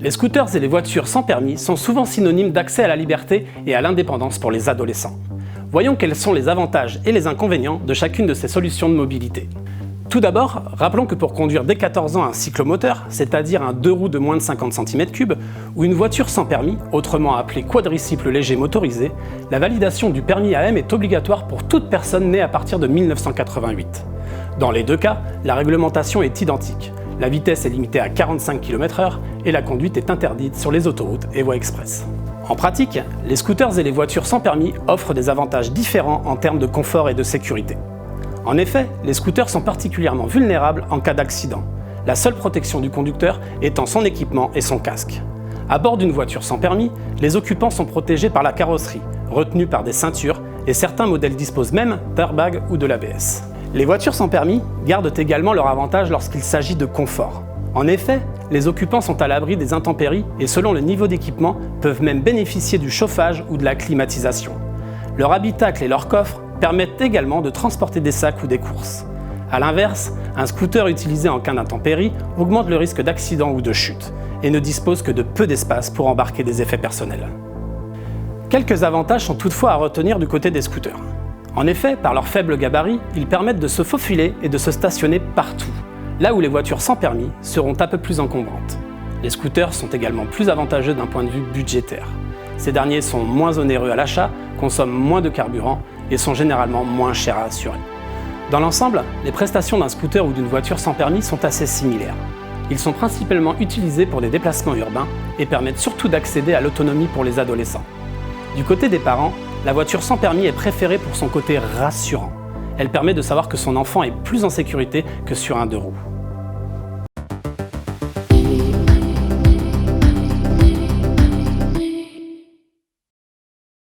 Les scooters et les voitures sans permis sont souvent synonymes d'accès à la liberté et à l'indépendance pour les adolescents. Voyons quels sont les avantages et les inconvénients de chacune de ces solutions de mobilité. Tout d'abord, rappelons que pour conduire dès 14 ans un cyclomoteur, c'est-à-dire un 2 roues de moins de 50 cm3, ou une voiture sans permis, autrement appelée quadricycle léger motorisé, la validation du permis AM est obligatoire pour toute personne née à partir de 1988. Dans les deux cas, la réglementation est identique. La vitesse est limitée à 45 km/h et la conduite est interdite sur les autoroutes et voies express. En pratique, les scooters et les voitures sans permis offrent des avantages différents en termes de confort et de sécurité. En effet, les scooters sont particulièrement vulnérables en cas d'accident, la seule protection du conducteur étant son équipement et son casque. À bord d'une voiture sans permis, les occupants sont protégés par la carrosserie, retenus par des ceintures, et certains modèles disposent même d'airbags ou de l'ABS. Les voitures sans permis gardent également leur avantage lorsqu'il s'agit de confort. En effet, les occupants sont à l'abri des intempéries et selon le niveau d'équipement, peuvent même bénéficier du chauffage ou de la climatisation. Leur habitacle et leur coffre permettent également de transporter des sacs ou des courses. A l'inverse, un scooter utilisé en cas d'intempérie augmente le risque d'accident ou de chute et ne dispose que de peu d'espace pour embarquer des effets personnels. Quelques avantages sont toutefois à retenir du côté des scooters. En effet, par leur faible gabarit, ils permettent de se faufiler et de se stationner partout, là où les voitures sans permis seront un peu plus encombrantes. Les scooters sont également plus avantageux d'un point de vue budgétaire. Ces derniers sont moins onéreux à l'achat, consomment moins de carburant et sont généralement moins chers à assurer. Dans l'ensemble, les prestations d'un scooter ou d'une voiture sans permis sont assez similaires. Ils sont principalement utilisés pour des déplacements urbains et permettent surtout d'accéder à l'autonomie pour les adolescents. Du côté des parents, la voiture sans permis est préférée pour son côté rassurant. Elle permet de savoir que son enfant est plus en sécurité que sur un 2 roues.